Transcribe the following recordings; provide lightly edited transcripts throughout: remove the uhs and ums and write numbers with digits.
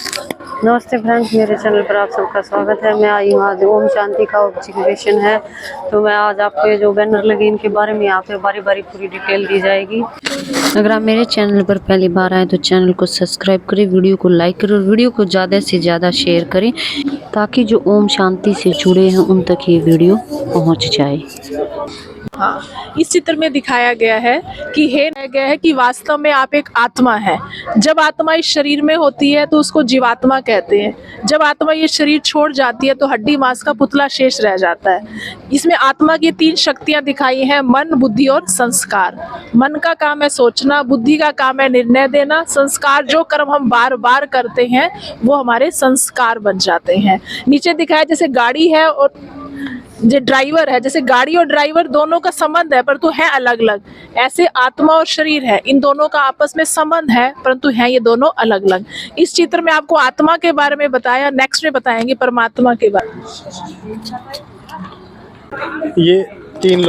नमस्ते फ्रेंड्स, मेरे चैनल पर आप सबका स्वागत है। मैं आई हूँ आज ओम शांति का एग्जीक्यूशन है, तो मैं आज आपको ये जो बैनर लगे इनके बारे में यहाँ पे बारी बारी पूरी डिटेल दी जाएगी। अगर आप मेरे चैनल पर पहली बार आए तो चैनल को सब्सक्राइब करें, वीडियो को लाइक करें और वीडियो को ज़्यादा से ज़्यादा शेयर करें ताकि जो ओम शांति से जुड़े हैं उन तक ये वीडियो पहुँच जाए। हाँ, इस चित्र में दिखाया गया है कि वास्तव में आप एक आत्मा है। जब आत्मा इस शरीर में होती है तो उसको जीवात्मा कहते हैं। जब आत्मा ये शरीर छोड़ जाती है तो हड्डी मांस का पुतला शेष रह जाता है। इसमें आत्मा की 3 शक्तियां दिखाई हैं, मन, बुद्धि और संस्कार। मन का काम है सोचना, बुद्धि का काम है निर्णय देना, संस्कार जो कर्म हम बार बार करते हैं वो हमारे संस्कार बन जाते हैं। नीचे दिखाया जैसे गाड़ी है और जो ड्राइवर है, जैसे गाड़ी और ड्राइवर दोनों का संबंध है परंतु है अलग अलग, ऐसे आत्मा और शरीर है, इन दोनों का आपस में संबंध है परंतु है ये दोनों अलग अलग। इस चित्र में आपको आत्मा के बारे में बताया, नेक्स्ट में बताएंगे परमात्मा के बारे में। ये तीन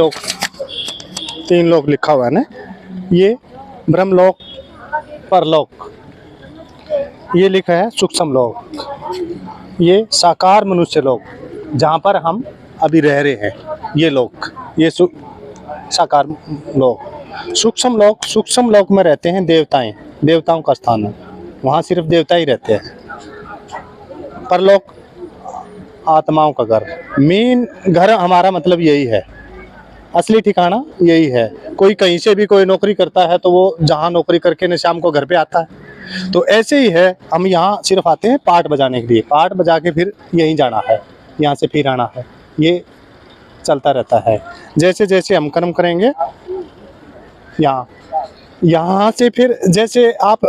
लोक लिखा हुआ है ना, ये ब्रह्मलोक, परलोक, ये लिखा है सूक्ष्म लोक, ये साकार मनुष्य लोक जहाँ पर हम अभी रह रहे हैं, ये लोक, ये साकार लोक। सूक्ष्म लोक में रहते हैं देवताओं का स्थान है, वहाँ सिर्फ देवता ही रहते हैं। परलोक आत्माओं का घर, मेन घर हमारा मतलब यही है, असली ठिकाना यही है। कोई कहीं से भी कोई नौकरी करता है तो वो जहाँ नौकरी करके न शाम को घर पे आता है, तो ऐसे ही है। हम यहाँ सिर्फ आते हैं पाठ बजाने के लिए, पाठ बजा के फिर यहीं जाना है, यहाँ से फिर आना है, ये चलता रहता है। जैसे जैसे हम कर्म करेंगे यहाँ से फिर जैसे आप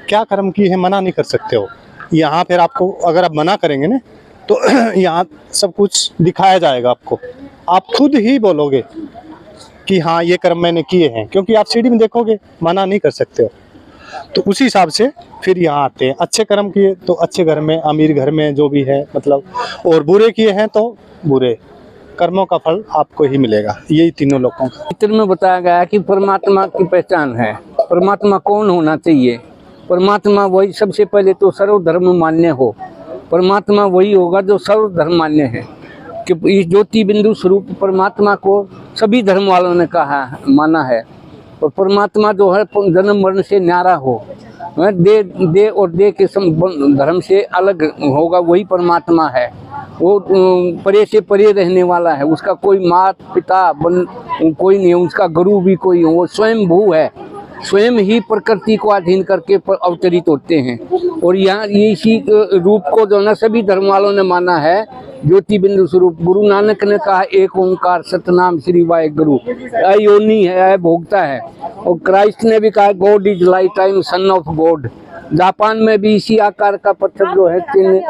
क्या कर्म की है मना नहीं कर सकते हो। यहाँ फिर आपको अगर आप मना करेंगे ना तो यहाँ सब कुछ दिखाया जाएगा आपको, आप खुद ही बोलोगे कि हाँ ये कर्म मैंने किए हैं, क्योंकि आप सीढ़ी में देखोगे, मना नहीं कर सकते हो। तो उसी हिसाब से फिर यहाँ आते हैं। अच्छे कर्म किए तो अच्छे घर में, अमीर घर में जो भी है मतलब, और बुरे किए हैं तो बुरे कर्मों का फल आपको ही मिलेगा। यही तीनों लोगों का चित्र में बताया गया है कि परमात्मा की पहचान है। परमात्मा कौन होना चाहिए? परमात्मा वही, सबसे पहले तो सर्वधर्म मान्य हो। परमात्मा वही होगा जो सर्वधर्म मान्य है, कि इस ज्योति बिंदु स्वरूप परमात्मा को सभी धर्म वालों ने कहा माना है। और परमात्मा जो है जन्म मरण से न्यारा हो, दे और दे के धर्म से अलग होगा, वही परमात्मा है। वो परे से परे रहने वाला है, उसका कोई मात पिता कोई नहीं है, उसका गुरु भी कोई हो, वो स्वयं भू है, स्वयं ही प्रकृति को अधीन करके अवतरित होते हैं। और यहाँ ये इसी रूप को जो है सभी धर्म वालों ने माना है, ज्योति बिंदु स्वरूप। गुरु नानक ने कहा एक ओंकार सतनाम श्री वाहेगुरु, अयोनी है, अभोक्ता है। और क्राइस्ट ने भी कहा God is light, I am son of God. Japan में भी इसी आकार का पत्थर जो है चिन्ह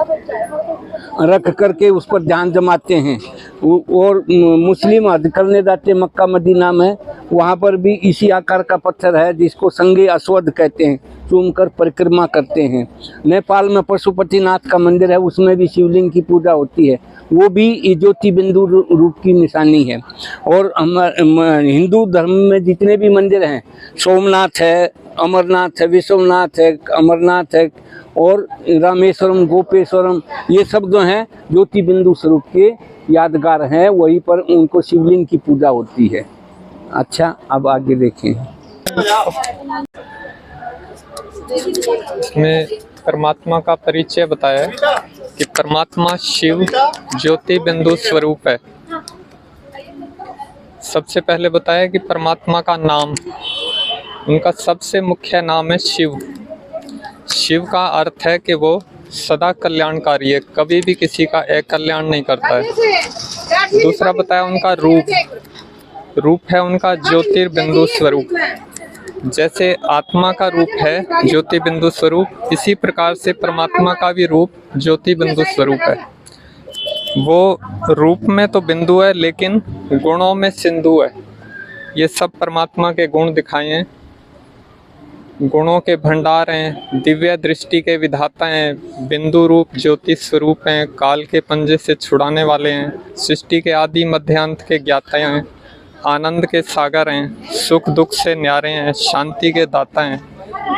रख करके उस पर ध्यान जमाते हैं। और मुस्लिम हज करने जाते मक्का मदीना में, वहाँ पर भी इसी आकार का पत्थर है जिसको संगे अस्वद कहते हैं, चूम कर परिक्रमा करते हैं। नेपाल में पशुपतिनाथ का मंदिर है, उसमें भी शिवलिंग की पूजा होती है, वो भी ज्योति बिंदु रूप की निशानी है। और हिंदू धर्म में जितने भी मंदिर हैं, सोमनाथ है, अमरनाथ है, विश्वनाथ है, अमरनाथ है और रामेश्वरम, गोपेश्वरम, ये सब जो हैं ज्योति बिंदु स्वरूप के यादगार हैं, वहीं पर उनको शिवलिंग की पूजा होती है। अच्छा, अब आगे देखें। इसमें परमात्मा का परिचय बताया है कि परमात्मा शिव ज्योति बिंदु स्वरूप है। सबसे पहले बताया कि परमात्मा का नाम, उनका सबसे मुख्य नाम है शिव। शिव का अर्थ है कि वो सदा कल्याणकारी है, कभी भी किसी का अकल्याण नहीं करता है। दूसरा बताया उनका रूप है उनका ज्योतिर्बिंदु स्वरूप। जैसे आत्मा का रूप है ज्योति बिंदु स्वरूप, इसी प्रकार से परमात्मा का भी रूप ज्योति बिंदु स्वरूप है। वो रूप में तो बिंदु है लेकिन गुणों में सिंधु है। ये सब परमात्मा के गुण दिखाए हैं, गुणों के भंडार हैं, दिव्य दृष्टि के विधाता हैं, बिंदु रूप ज्योति स्वरूप हैं, काल के पंजे से छुड़ाने वाले हैं, सृष्टि के आदि मध्यांत के ज्ञाता हैं, आनंद के सागर हैं, सुख दुख से न्यारे हैं, शांति के दाता हैं।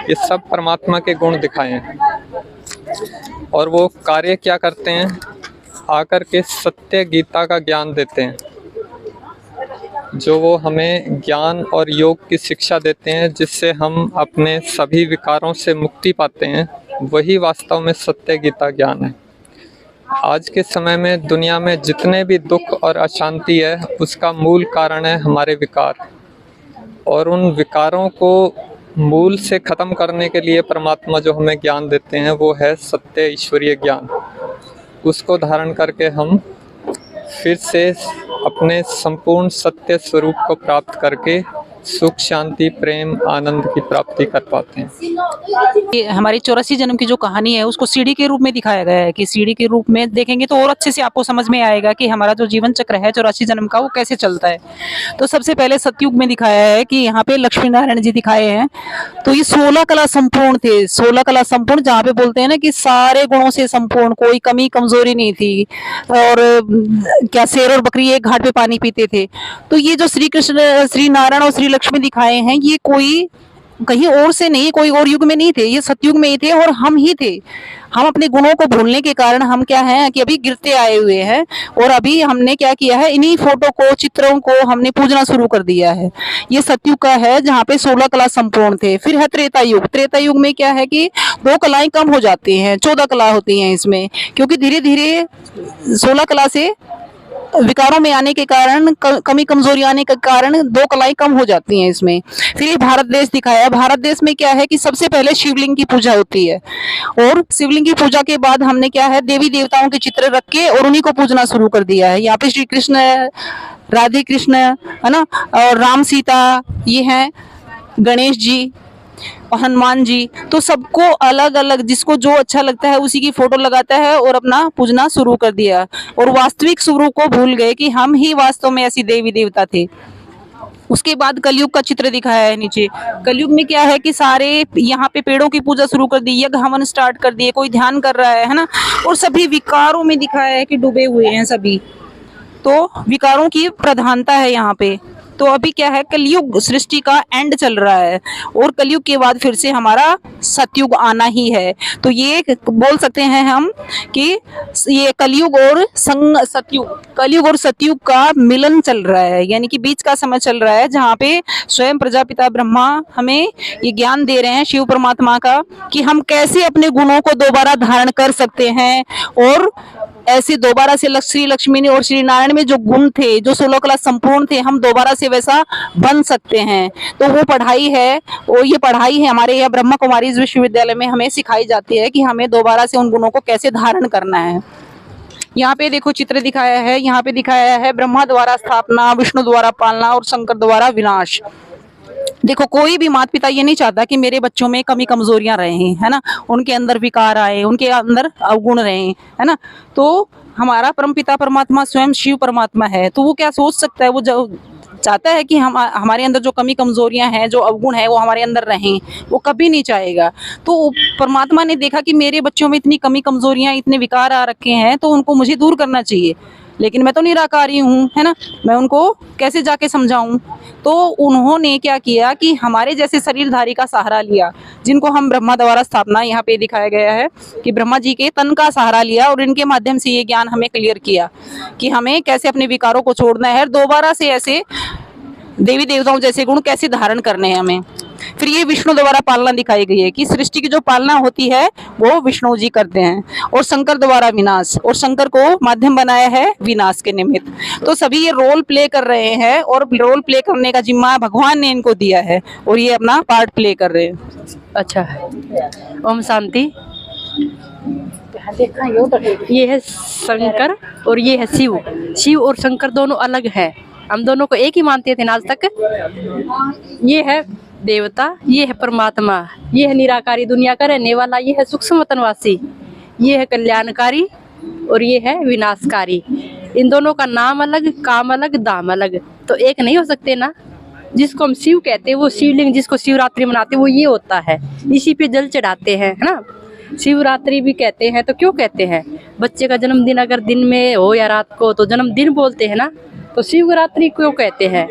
ये सब परमात्मा के गुण दिखाए हैं। और वो कार्य क्या करते हैं, आकर के सत्य गीता का ज्ञान देते हैं, जो वो हमें ज्ञान और योग की शिक्षा देते हैं, जिससे हम अपने सभी विकारों से मुक्ति पाते हैं। वही वास्तव में सत्य गीता ज्ञान है। आज के समय में दुनिया में जितने भी दुख और अशांति है, उसका मूल कारण है हमारे विकार, और उन विकारों को मूल से ख़त्म करने के लिए परमात्मा जो हमें ज्ञान देते हैं वो है सत्य ईश्वरीय ज्ञान। उसको धारण करके हम फिर से अपने संपूर्ण सत्य स्वरूप को प्राप्त करके सुख, शांति, प्रेम, आनंद की प्राप्ति कर पाते हैं। ये हमारी 84 जन्म की जो कहानी है उसको सीढ़ी के रूप में दिखाया गया है कि सीढ़ी के रूप में देखेंगे तो और अच्छे से आपको समझ में आएगा कि हमारा जो जीवन चक्र है 84 जन्म का वो कैसे चलता है। तो सबसे पहले सतयुग में दिखाया है कि यहाँ पे लक्ष्मी नारायण जी दिखाए हैं। तो ये 16 कला संपूर्ण थे, 16 कला संपूर्ण, जहाँ पे बोलते हैं ना कि सारे गुणों से संपूर्ण, कोई कमी कमजोरी नहीं थी। और क्या शेर और बकरी एक घाट पे पानी पीते थे। तो ये जो श्री कृष्ण, श्री नारायण और श्री लक्ष्मी दिखाए हैं, ये कोई कहीं और से नहीं, कोई और युग में नहीं थे, ये सतयुग में ही थे और हम ही थे। हम अपने गुणों को भूलने के कारण हम क्या हैं कि अभी गिरते आए हुए हैं, और अभी हमने क्या किया है, इन्हीं फोटो को, चित्रों को हमने पूजना शुरू कर दिया है। ये सतयुग का है जहाँ पे 16 कला संपूर्ण थे। फिर है त्रेता युग। त्रेता युग में क्या है कि 2 कलाएं कम हो जाती हैं, 14 कला होती हैं इसमें, क्योंकि धीरे धीरे 16 कला से विकारों में आने के कारण, कमी कमजोरी आने के कारण 2 कलाएं कम हो जाती हैं इसमें। फिर ये भारत देश दिखाया। भारत देश में क्या है कि सबसे पहले शिवलिंग की पूजा होती है, और शिवलिंग की पूजा के बाद हमने क्या है, देवी देवताओं के चित्र रख के और उन्हीं को पूजना शुरू कर दिया है। यहाँ पे श्री कृष्ण, राधे कृष्ण है ना, और राम सीता, ये हैं गणेश जी और हनुमान जी। तो सबको अलग अलग, जिसको जो अच्छा लगता है उसी की फोटो लगाता है और अपना पूजना शुरू कर दिया, और वास्तविक स्वरूप को भूल गए कि हम ही वास्तव में ऐसी देवी देवता थे। उसके बाद कलयुग का चित्र दिखाया है नीचे। कलयुग में क्या है कि सारे यहाँ पे पेड़ों की पूजा शुरू कर दी, यज्ञ हवन स्टार्ट कर दिए, कोई ध्यान कर रहा है ना, और सभी विकारों में दिखाया है कि डूबे हुए हैं सभी। तो विकारों की प्रधानता है यहाँ पे। तो अभी क्या है, कलयुग सृष्टि का एंड चल रहा है, और कलयुग के बाद फिर से हमारा सतयुग आना ही है। तो ये बोल सकते हैं हम कि ये कलयुग और सतयुग, कलयुग और सतयुग का मिलन चल रहा है, यानी कि बीच का समय चल रहा है, जहाँ पे स्वयं प्रजापिता ब्रह्मा हमें ये ज्ञान दे रहे हैं, शिव परमात्मा का, कि हम कैसे अपने गुणों को दोबारा धारण कर सकते हैं, और ऐसे दोबारा से श्री लक्ष्मी ने और श्री नारायण में जो गुण थे, जो 16 कला संपूर्ण थे, हम दोबारा से वैसा बन सकते हैं। तो वो पढ़ाई है, वो ये पढ़ाई है हमारे यहाँ ब्रह्मा कुमारी विश्वविद्यालय में हमें सिखाई जाती है कि हमें दोबारा से उन गुणों को कैसे धारण करना है। यहाँ पे देखो चित्र दिखाया है, यहाँ पे दिखाया है ब्रह्मा द्वारा स्थापना, विष्णु द्वारा पालना और शंकर द्वारा विनाश। देखो कोई भी माता पिता ये नहीं चाहता कि मेरे बच्चों में कमी कमजोरियां रहें, है ना, उनके अंदर विकार आए, उनके अंदर अवगुण रहें, है ना। तो हमारा परमपिता परमात्मा स्वयं शिव परमात्मा है, तो वो क्या सोच सकता है, वो जो चाहता है कि हम हमारे अंदर जो कमी कमजोरियां हैं, जो अवगुण है, वो हमारे अंदर रहें, वो कभी नहीं चाहेगा। तो परमात्मा ने देखा कि मेरे बच्चों में इतनी कमी कमजोरियां, इतने विकार आ रखे हैं, तो उनको मुझे दूर करना चाहिए। लेकिन मैं तो निराकारी हूँ, है ना, मैं उनको कैसे जाके समझाऊं। तो उन्होंने क्या किया कि हमारे जैसे शरीरधारी का सहारा लिया, जिनको हम ब्रह्मा द्वारा स्थापना, यहाँ पे दिखाया गया है कि ब्रह्मा जी के तन का सहारा लिया, और इनके माध्यम से ये ज्ञान हमें क्लियर किया कि हमें कैसे अपने विकारों को छोड़ना है, दोबारा से ऐसे देवी देवताओं जैसे गुण कैसे धारण करने हैं हमें। फिर ये विष्णु द्वारा पालना दिखाई गई है कि सृष्टि की जो पालना होती है वो विष्णु जी करते हैं, और शंकर द्वारा विनाश, और शंकर को माध्यम बनाया है विनाश के निमित्त। तो सभी ये रोल प्ले कर रहे हैं, और रोल प्ले करने का जिम्मा भगवान ने इनको दिया है, और ये अपना पार्ट प्ले कर रहे हैं। अच्छा, ओम शांति। ये है शंकर और ये है शिव। शिव और शंकर दोनों अलग है, हम दोनों को एक ही मानते थे आज तक। ये है देवता, ये है परमात्मा, ये है निराकारी दुनिया का रहने वाला, ये है सूक्ष्म वतनवासी, ये है कल्याणकारी और ये है विनाशकारी। इन दोनों का नाम अलग, काम अलग, दाम अलग, तो एक नहीं हो सकते ना। जिसको हम शिव कहते हैं वो शिवलिंग, जिसको शिवरात्रि मनाते हैं वो ये होता है, इसी पे जल चढ़ाते हैं, है ना। शिवरात्रि भी कहते हैं, तो क्यों कहते हैं? बच्चे का जन्मदिन अगर दिन में हो या रात को तो जन्मदिन बोलते हैं ना। तो शिवरात्रि क्यों कहते हैं?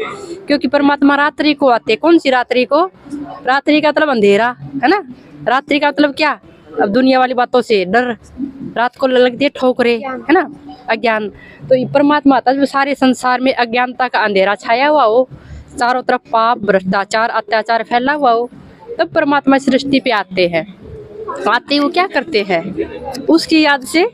क्योंकि परमात्मा रात्रि को आते। कौन सी रात्रि को? रात्रि का मतलब अंधेरा, है ना। रात्रि का मतलब क्या? अब दुनिया वाली बातों से डर, रात को लगती है ठोकरे, है ना, अज्ञान। तो ये परमात्मा आता है जो सारे संसार में अज्ञानता का अंधेरा छाया हुआ हो, चारों तरफ पाप, भ्रष्टाचार, अत्याचार फैला हुआ हो, तब परमात्मा सृष्टि पे आते हैं। आते वो क्या करते हैं, उसकी याद से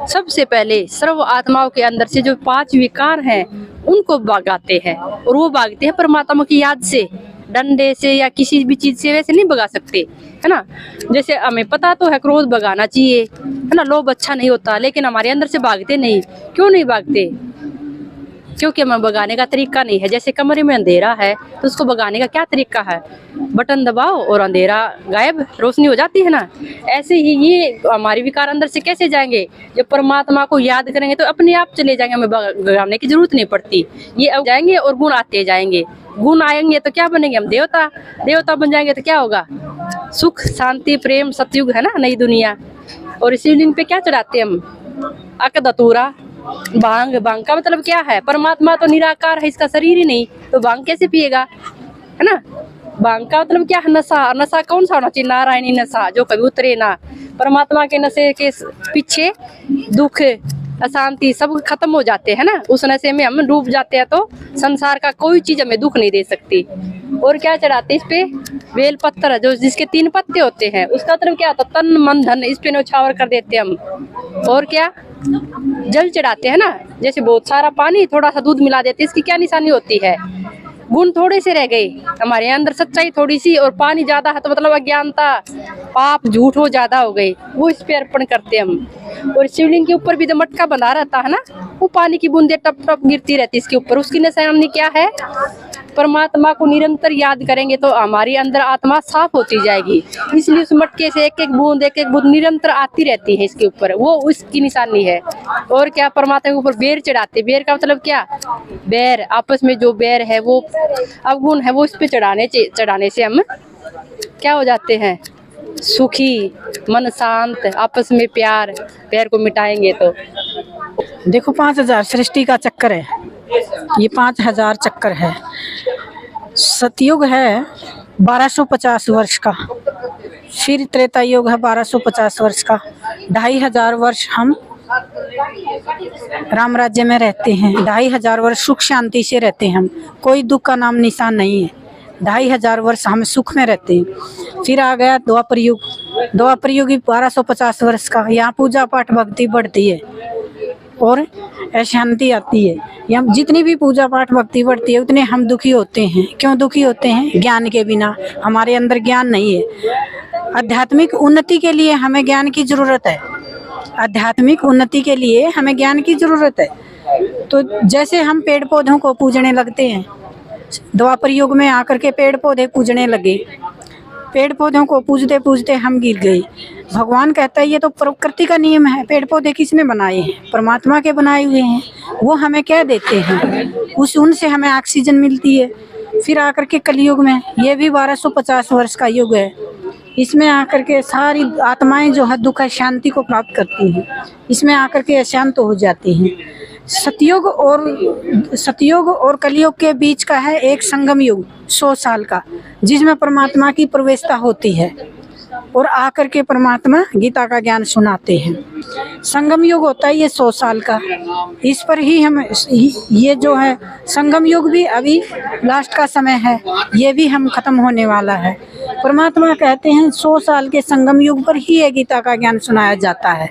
सबसे पहले सर्व आत्माओं के अंदर से जो 5 विकार हैं उनको भगाते हैं, और वो भागते हैं परमात्मा की याद से। डंडे से या किसी भी चीज से वैसे नहीं भगा सकते, है ना। जैसे हमें पता तो है क्रोध भगाना चाहिए, है ना, लोभ अच्छा नहीं होता, लेकिन हमारे अंदर से भागते नहीं। क्यों नहीं भागते? क्योंकि हमें भगाने का तरीका नहीं है। जैसे कमरे में अंधेरा है तो उसको भगाने का क्या तरीका है, बटन दबाओ और अंधेरा गायब, रोशनी हो जाती है ना। ऐसे ही ये हमारे विकार अंदर से कैसे जाएंगे, जब परमात्मा को याद करेंगे तो अपने आप चले जाएंगे, हमें भगाने की जरूरत नहीं पड़ती। ये अब जाएंगे और गुण आते जाएंगे, गुण आएंगे तो क्या बनेंगे, हम देवता। देवता बन जाएंगे तो क्या होगा, सुख, शांति, प्रेम, सतयुग, है ना, नई दुनिया। और शिवलिंग पे क्या चढ़ाते हैं हम, अकदतूरा, भांग। भांग का मतलब क्या है, परमात्मा तो निराकार है, इसका शरीर ही नहीं, तो भांग कैसे पिएगा, है ना। भांग का मतलब क्या है, नशा। नशा कौन सा होना चाहिए, नारायणी नशा, जो कभी उतरे ना। परमात्मा के नशे के पीछे दुख, अशांति सब खत्म हो जाते हैं ना। उस नशे में हम डूब जाते हैं तो संसार का कोई चीज हमें दुख नहीं दे सकती। और क्या चढ़ाते इस पे, बेल पत्थर, जो जिसके 3 पत्ते होते हैं, उसका मतलब क्या होता, तन मन धन इस पे न्यौछावर कर देते हम। और क्या, जल चढ़ाते हैं ना, जैसे बहुत सारा पानी थोड़ा सा दूध मिला देते, इसकी क्या निशानी होती है, गुण थोड़े से रह गए हमारे अंदर, सच्चाई थोड़ी सी, और पानी ज्यादा है तो मतलब अज्ञानता, पाप, झूठ वो ज्यादा हो गई, वो इस पे अर्पण करते हम। और शिवलिंग के ऊपर भी जो मटका बंधा रहता है ना, वो पानी की बूंदे टप टप गिरती रहती इसके ऊपर, उसकी निशानी क्या है, परमात्मा को निरंतर याद करेंगे तो हमारी अंदर आत्मा साफ होती जाएगी। इसलिए उस मटके से एक एक बूंद निरंतर आती रहती है इसके ऊपर, वो उसकी निशानी है। और क्या, परमात्मा के ऊपर बेर चढ़ाते। बेर का मतलब क्या, बैर, आपस में जो बैर है वो अवगुण है, वो इस पे चढ़ाने से हम क्या हो जाते हैं, सुखी, मन शांत, आपस में प्यार को मिटाएंगे तो। देखो 5000 सृष्टि का चक्कर है, ये 5000 चक्कर है। सतयुग है 1250 वर्ष का, फिर त्रेता युग है 1250 वर्ष का। 2500 वर्ष हम राम राज्य में रहते हैं, 2500 वर्ष सुख शांति से रहते हैं हम, कोई दुख का नाम निशान नहीं है। 2500 वर्ष हम सुख में रहते हैं। फिर आ गया द्वापर युग, द्वापर युग 1250 वर्ष का, यहाँ पूजा पाठ भक्ति बढ़ती है और अशांति आती है। हम जितनी भी पूजा पाठ भक्ति बढ़ती है उतने हम दुखी होते हैं। क्यों दुखी होते हैं, ज्ञान के बिना, हमारे अंदर ज्ञान नहीं है। आध्यात्मिक उन्नति के लिए हमें ज्ञान की जरूरत है, आध्यात्मिक उन्नति के लिए हमें ज्ञान की जरूरत है। तो जैसे हम पेड़ पौधों को पूजने लगते हैं, द्वापर युग में आकर के पेड़ पौधे पूजने लगे, पेड़ पौधों को पूजते पूजते हम गिर गए। भगवान कहता है ये तो प्रकृति का नियम है, पेड़ पौधे किसने बनाए हैं, परमात्मा के बनाए हुए हैं, वो हमें क्या देते हैं, उस उनसे हमें ऑक्सीजन मिलती है। फिर आकर के कलयुग में, ये भी 1250 वर्ष का युग है, इसमें आकर के सारी आत्माएं जो है दुख शांति को प्राप्त करती हैं, इसमें आकर के अशांत हो जाती हैं। सतयुग और कलयुग के बीच का है एक संगम युग 100 साल का, जिसमें परमात्मा की प्रवेशता होती है और आकर के परमात्मा गीता का ज्ञान सुनाते हैं। संगम युग होता है ये 100 साल का, इस पर ही हम, ये जो है संगम युग भी अभी लास्ट का समय है, ये भी हम खत्म होने वाला है। परमात्मा कहते हैं 100 साल के संगम युग पर ही ये गीता का ज्ञान सुनाया जाता है।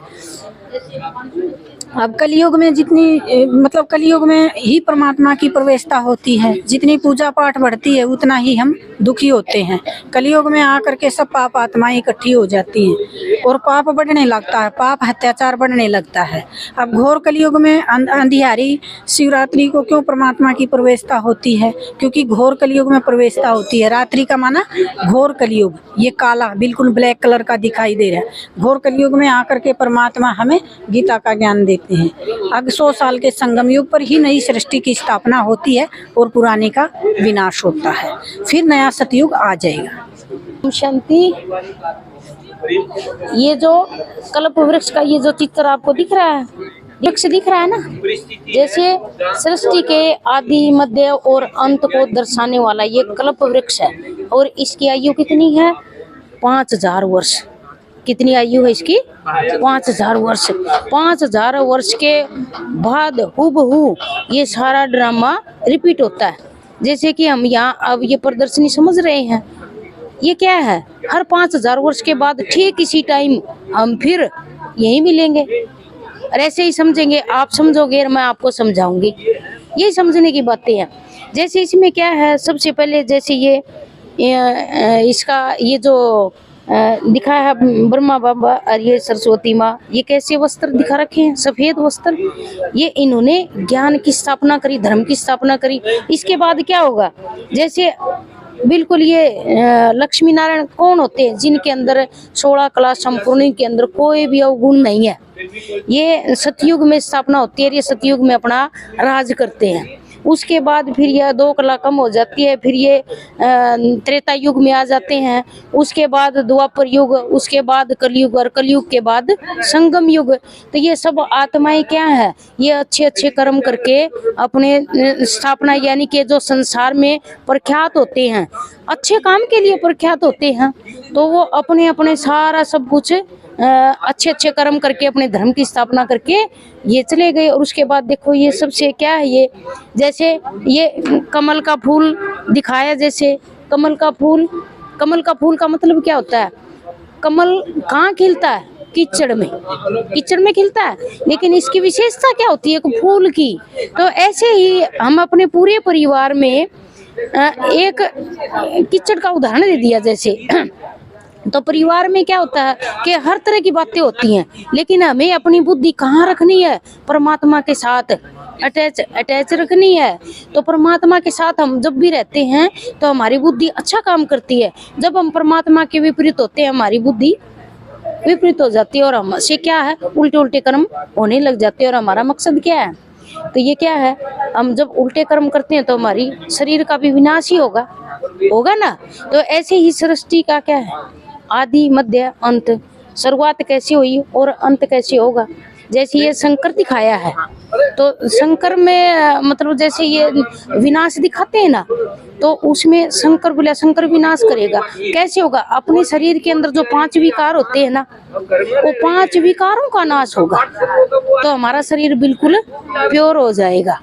अब कलयुग में मतलब कलयुग में ही परमात्मा की प्रवेशता होती है, जितनी पूजा पाठ बढ़ती है उतना ही हम दुखी होते हैं। कलयुग में आकर के सब पाप आत्माएं इकट्ठी हो जाती हैं और पाप बढ़ने लगता है, पाप अत्याचार बढ़ने लगता है। अब घोर कलयुग में अंधियारी शिवरात्रि को क्यों परमात्मा की प्रवेशता होती है, क्योंकि घोर कलयुग में प्रवेशता होती है। रात्रि का माना घोर कलयुग, ये काला बिल्कुल ब्लैक कलर का दिखाई दे रहा है। घोर कलयुग में आकर के परमात्मा हमें गीता का ज्ञान देते हैं। अब 100 साल के संगम युग पर ही नई सृष्टि की स्थापना होती है और पुराने का विनाश होता है, फिर नया सतयुग आ जाएगा। शांति। ये जो कल्प वृक्ष का ये जो चित्र आपको दिख रहा है, वृक्ष दिख रहा है ना, जैसे सृष्टि के आदि मध्य और अंत को दर्शाने वाला ये कल्प वृक्ष है। और इसकी आयु कितनी है, 5000 वर्ष। कितनी आयु है इसकी? 5000 वर्ष। 5000 वर्ष के बाद हूबहू ये सारा ड्रामा रिपीट होता है। जैसे कि हम यहाँ अब ये प्रदर्शनी समझ रहे हैं, ये क्या है? हर 5000 वर्ष के बाद ठीक इसी टाइम हम फिर यही मिलेंगे और ऐसे ही समझेंगे। आप समझोगे और मैं आपको समझाऊंगी, यही समझने की बातें हैं। जैसे इसमें क्या है, सबसे पहले जैसे ये इसका ये जो दिखा है ब्रह्मा बाबा और ये सरस्वती माँ, ये कैसे वस्त्र दिखा रखे हैं? सफेद वस्त्र। ये इन्होंने ज्ञान की स्थापना करी, धर्म की स्थापना करी। इसके बाद क्या होगा? जैसे बिल्कुल ये लक्ष्मी नारायण कौन होते हैं? जिनके अंदर 16 कला संपूर्ण के अंदर कोई भी अवगुण नहीं है। ये सतयुग में स्थापना होती है, ये सतयुग में अपना राज करते हैं। उसके बाद फिर यह 2 कला कम हो जाती है, फिर ये त्रेता युग में आ जाते हैं। उसके बाद द्वापर युग, उसके बाद कलयुग और कलयुग के बाद संगम युग। तो ये सब आत्माएं क्या है? ये अच्छे अच्छे कर्म करके अपने स्थापना, यानी कि जो संसार में प्रख्यात होते हैं, अच्छे काम के लिए प्रख्यात होते हैं, तो वो अपने अपने सारा सब कुछ अच्छे अच्छे कर्म करके अपने धर्म की स्थापना करके ये चले गए। और उसके बाद देखो ये सबसे क्या है, ये जैसे ये कमल का फूल दिखाया। जैसे कमल का फूल का मतलब क्या होता है? कमल कहाँ खिलता है? कीचड़ में खिलता है। लेकिन इसकी विशेषता क्या होती है फूल की? तो ऐसे ही हम अपने पूरे परिवार में एक कीचड़ का उदाहरण दे दिया। जैसे तो परिवार में क्या होता है कि हर तरह की बातें होती हैं, लेकिन हमें अपनी बुद्धि कहाँ रखनी है? परमात्मा के साथ अटैच रखनी है। तो परमात्मा के साथ हम जब भी रहते हैं तो हमारी बुद्धि अच्छा काम करती है। जब हम परमात्मा के विपरीत होते हैं, हमारी बुद्धि विपरीत हो जाती है और हमसे क्या है? उल्टे उल्टे कर्म होने लग जाते हैं। और हमारा मकसद क्या है? तो ये क्या है? हम जब उल्टे कर्म करते हैं तो हमारी शरीर का भी विनाश ही होगा ना। तो ऐसे ही सृष्टि का क्या है? आदि मध्य अंत। शुरुआत कैसे हुई और अंत कैसे होगा? जैसे ये शंकर दिखाया है, तो शंकर में मतलब जैसे ये विनाश दिखाते हैं ना, तो उसमें शंकर बोला शंकर विनाश करेगा। कैसे होगा? अपने शरीर के अंदर जो 5 विकार होते हैं ना, वो 5 विकारों का नाश होगा, तो हमारा शरीर बिल्कुल प्योर हो जाएगा।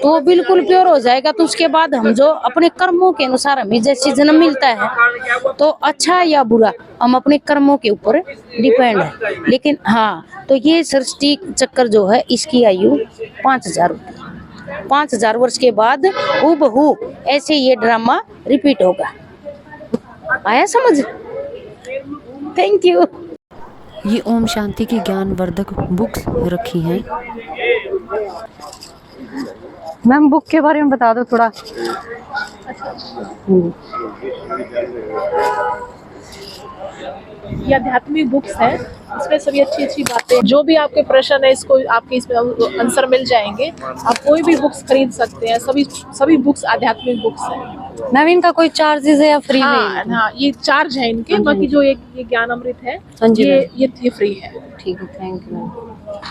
तो वो बिल्कुल प्योर हो जाएगा तो उसके बाद हम जो अपने कर्मों के अनुसार हमें जैसे जन्म मिलता है, तो अच्छा या बुरा हम अपने कर्मों के ऊपर डिपेंड है। लेकिन हाँ, तो ये सृष्टि चक्कर जो है, इसकी आयु 5000 होती है। 5000 वर्ष के बाद हूबहू ऐसे ये ड्रामा रिपीट होगा। आया समझ? Thank you. ये ओम शांति की ज्ञानवर्धक बुक्स रखी हैं। मैम बुक के बारे में बता दो थोड़ा। ये आध्यात्मिक बुक्स हैं, इसमें सभी अच्छी अच्छी बातें, जो भी आपके प्रश्न है इसको आपके इसमें आंसर मिल जाएंगे। आप कोई भी बुक्स खरीद सकते हैं, सभी बुक्स आध्यात्मिक बुक्स हैं। मैम इनका कोई चार्जेस है या फ्री में? हाँ, ये चार्ज है इनके। बाकी जो एक ये ज्ञान अमृत है, ये फ्री है। ठीक है, थैंक यू मैम।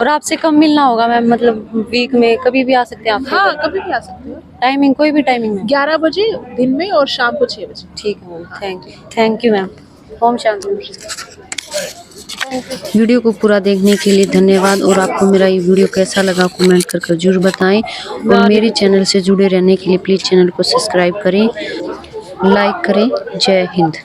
और आपसे कब मिलना होगा मैम? मतलब वीक में कभी भी आ सकते हैं आप? हाँ, कभी भी आ सकते हो। टाइमिंग कोई भी टाइमिंग में? 11 बजे दिन में और शाम को 6 बजे। ठीक है मैम, थैंक यू मैम। ओम शांति। वीडियो को पूरा देखने के लिए धन्यवाद। और आपको मेरा ये वीडियो कैसा लगा कमेंट कर जरूर बताएं। और मेरे चैनल से जुड़े रहने के लिए प्लीज़ चैनल को सब्सक्राइब करें, लाइक करें। जय हिंद।